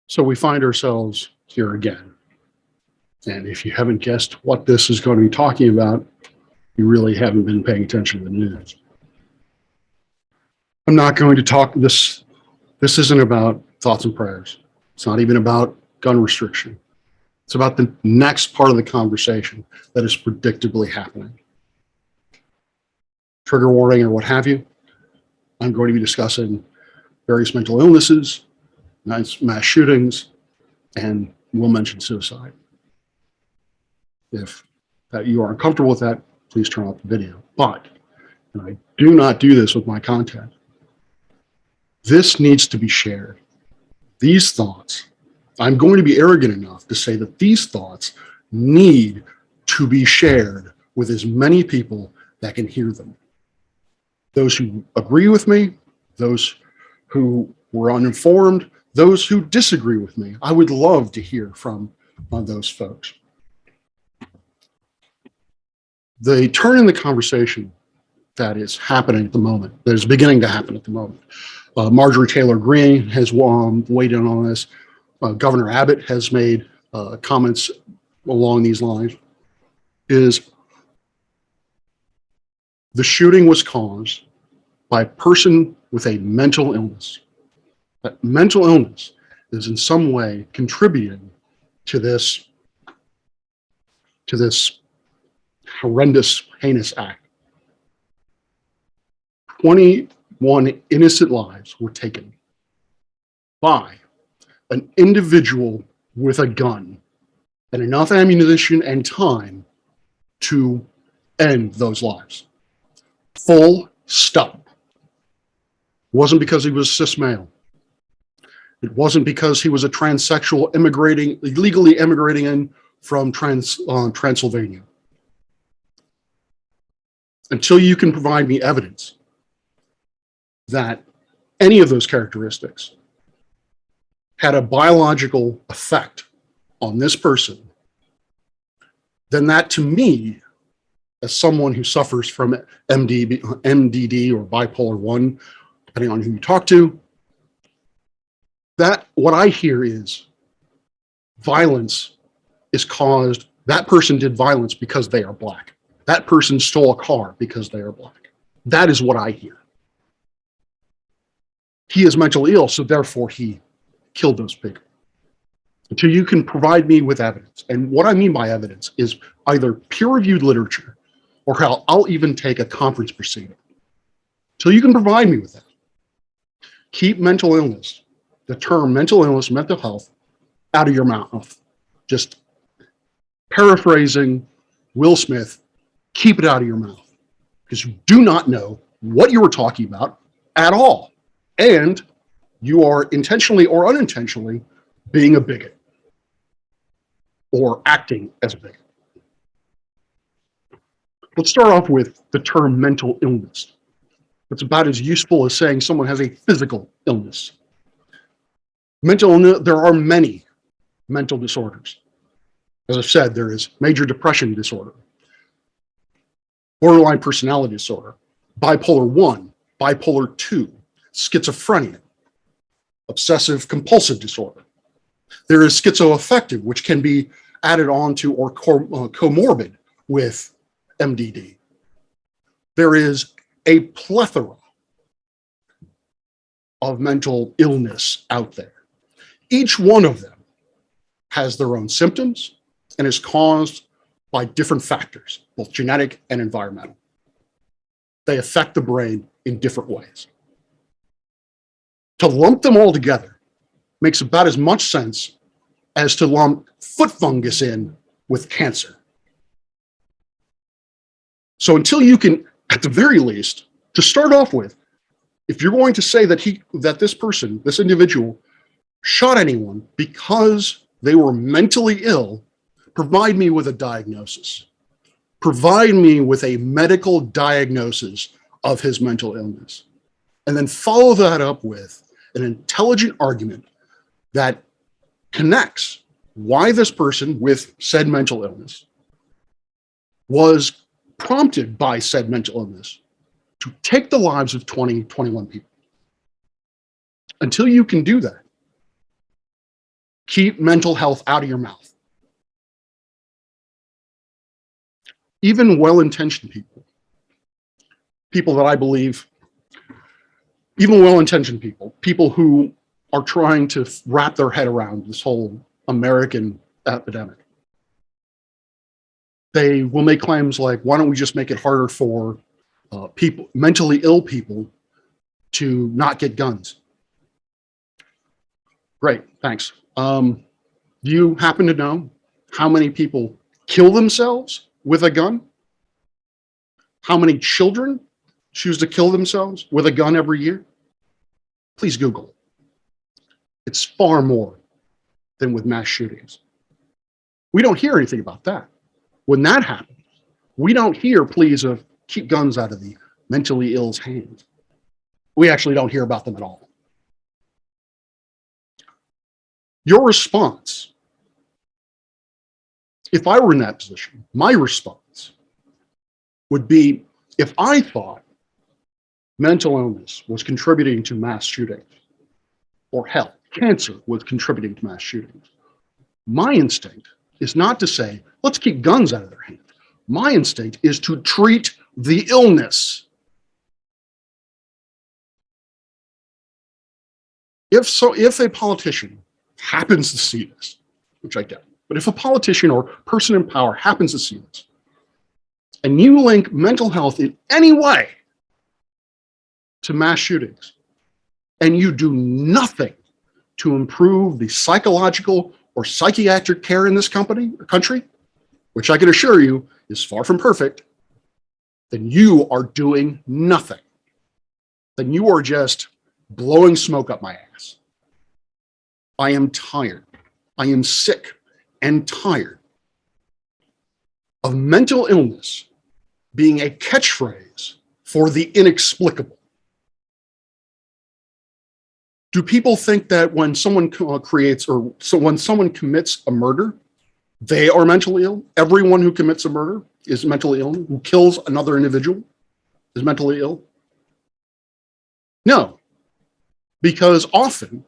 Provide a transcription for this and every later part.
So we find ourselves here again. And if you haven't guessed what this is going to be talking about, you really haven't been paying attention to the news. I'm not going to talk this. This isn't about thoughts and prayers. It's not even about gun restriction. It's about the next part of the conversation that is predictably happening. Trigger warning or what have you. I'm going to be discussing various mental illnesses, mass shootings, and we'll mention suicide. If you are uncomfortable with that, please turn off the video. But, and I do not do this with my content, this needs to be shared. These thoughts, I'm going to be arrogant enough to say that these thoughts need to be shared with as many people that can hear them. Those who agree with me, those who were uninformed, those who disagree with me. I would love to hear from those folks. The turn in the conversation that is happening at the moment, that is beginning to happen at the moment. Marjorie Taylor Greene has weighed in on this. Governor Abbott has made comments along these lines. Is the shooting was caused by a person with a mental illness. That mental illness is in some way contributing to this horrendous, heinous act. 21 innocent lives were taken by an individual with a gun and enough ammunition and time to end those lives. Full stop. It wasn't because he was cis male. It wasn't because he was a transsexual illegally immigrating in from Transylvania. Until you can provide me evidence that any of those characteristics had a biological effect on this person, then that to me, as someone who suffers from MDD or bipolar 1, depending on who you talk to, that what I hear is violence is caused, that person did violence because they are Black. That person stole a car because they are Black. That is what I hear. He is mentally ill, so therefore he killed those people. Until you can provide me with evidence. And what I mean by evidence is either peer-reviewed literature or how I'll even take a conference proceeding. Until you can provide me with that. Keep mental illness, the term mental illness, mental health, out of your mouth. Just paraphrasing Will Smith, keep it out of your mouth. Because you do not know what you were talking about at all. And you are intentionally or unintentionally being a bigot or acting as a bigot. Let's start off with the term mental illness. It's about as useful as saying someone has a physical illness. Mental illness, there are many mental disorders. As I've said, there is major depression disorder, borderline personality disorder, bipolar 1, bipolar 2, schizophrenia, obsessive compulsive disorder. There is schizoaffective, which can be added on to or comorbid with MDD. There is a plethora of mental illness out there. Each one of them has their own symptoms and is caused by different factors, both genetic and environmental. They affect the brain in different ways. To lump them all together makes about as much sense as to lump foot fungus in with cancer. So until you can, at the very least, to start off with, if you're going to say that this person, this individual, shot anyone because they were mentally ill, provide me with a diagnosis. Provide me with a medical diagnosis of his mental illness. And then follow that up with an intelligent argument that connects why this person with said mental illness was prompted by said mental illness to take the lives of 20, 21 people. Until you can do that, Keep mental health out of your mouth. Even well-intentioned people, people that I believe, even well-intentioned people, people who are trying to wrap their head around this whole American epidemic, they will make claims like, why don't we just make it harder for people, mentally ill people, to not get guns? Great, thanks. Do you happen to know how many people kill themselves with a gun? How many children choose to kill themselves with a gun every year? Please Google it. It's far more than with mass shootings. We don't hear anything about that. When that happens, we don't hear pleas of keep guns out of the mentally ill's hands. We actually don't hear about them at all. Your response, if I were in that position, my response would be, if I thought mental illness was contributing to mass shootings, or hell, cancer was contributing to mass shootings, my instinct is not to say, let's keep guns out of their hands. My instinct is to treat the illness. If a politician happens to see this, which I doubt, but if a politician or person in power happens to see this, and you link mental health in any way to mass shootings, and you do nothing to improve the psychological or psychiatric care in this country, which I can assure you is far from perfect, then you are doing nothing. Then you are just blowing smoke up my ass. I am tired. I am sick and tired of mental illness being a catchphrase for the inexplicable. Do people think that when someone when someone commits a murder, they are mentally ill? Everyone who commits a murder is mentally ill, who kills another individual is mentally ill? No, because often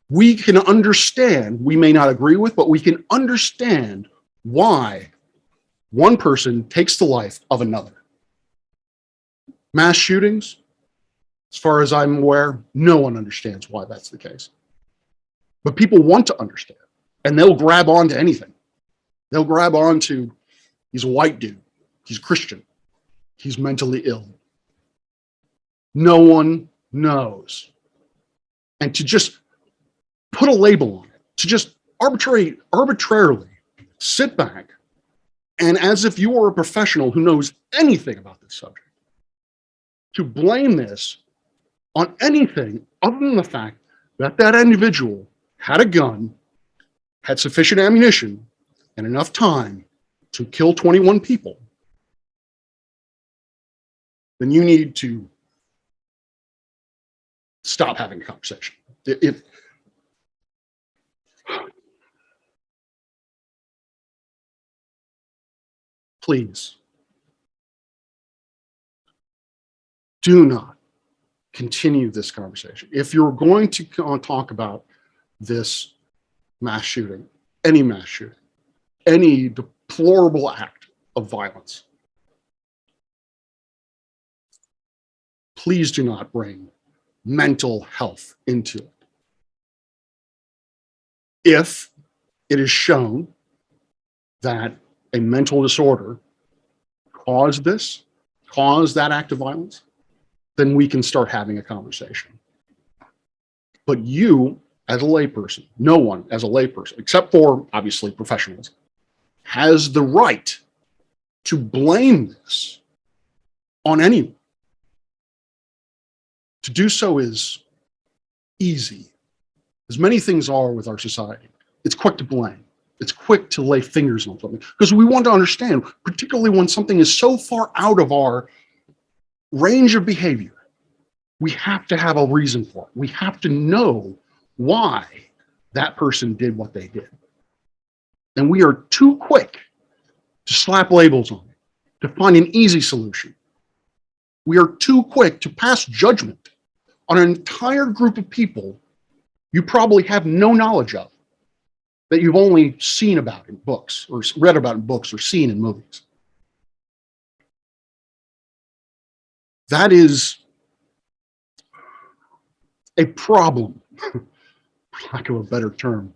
we can understand, we may not agree with, but we can understand why one person takes the life of another. Mass shootings, as far as I'm aware, no one understands why that's the case. But people want to understand, and they'll grab on to anything. They'll grab on to, he's a white dude, he's Christian, he's mentally ill. No one knows. And to just put a label on it, to just arbitrarily sit back, and as if you are a professional who knows anything about this subject, to blame this on anything other than the fact that that individual had a gun, had sufficient ammunition, and enough time to kill 21 people, then you need to stop having a conversation. Please, do not continue this conversation. If you're going to talk about this mass shooting, any deplorable act of violence, please do not bring mental health into it. If it is shown that a mental disorder caused that act of violence, then we can start having a conversation. But you, as a layperson, no one as a layperson, except for obviously professionals, has the right to blame this on anyone. To do so is easy, as many things are with our society. It's quick to blame. It's quick to lay fingers on something, because we want to understand, particularly when something is so far out of our range of behavior, we have to have a reason for it. We have to know why that person did what they did. And we are too quick to slap labels on it, to find an easy solution. We are too quick to pass judgment on an entire group of people you probably have no knowledge of. that you've only seen about in books or read about in books or seen in movies. That is a problem, for lack of a better term,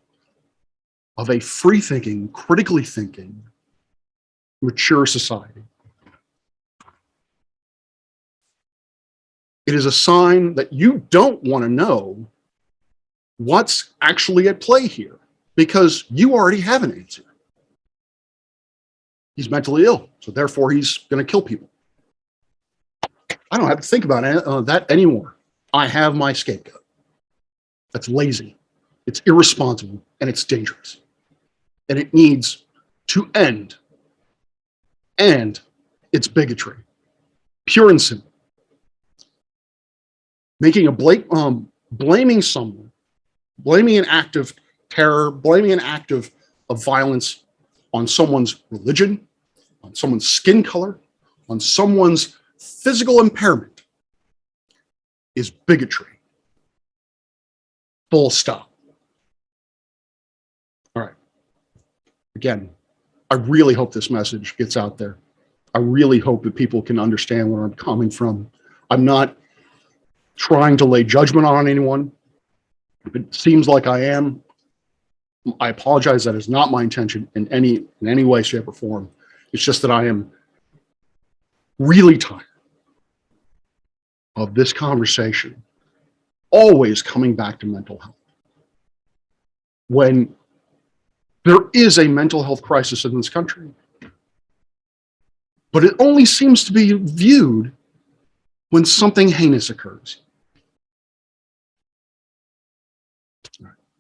of a free-thinking, critically thinking, mature society. It is a sign that you don't want to know what's actually at play here because you already have an answer. He's mentally ill, so therefore he's going to kill people. I don't have to think about that anymore. I have my scapegoat. That's lazy, it's irresponsible, and it's dangerous. And it needs to end. And it's bigotry, pure and simple. Making a blaming someone, blaming an act of terror, blaming an act of violence on someone's religion, on someone's skin color, on someone's physical impairment is bigotry. Full stop. All right. Again, I really hope this message gets out there. I really hope that people can understand where I'm coming from. I'm not trying to lay judgment on anyone. If it seems like I am, I apologize. That is not my intention in any way, shape, or form. It's just that I am really tired of this conversation always coming back to mental health. When there is a mental health crisis in this country, but it only seems to be viewed when something heinous occurs.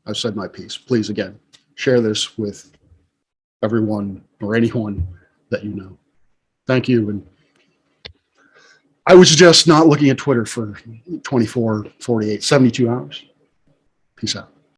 I've said my piece. Please, again, share this with everyone or anyone that you know. Thank you. And I would suggest not looking at Twitter for 24, 48, 72 hours. Peace out.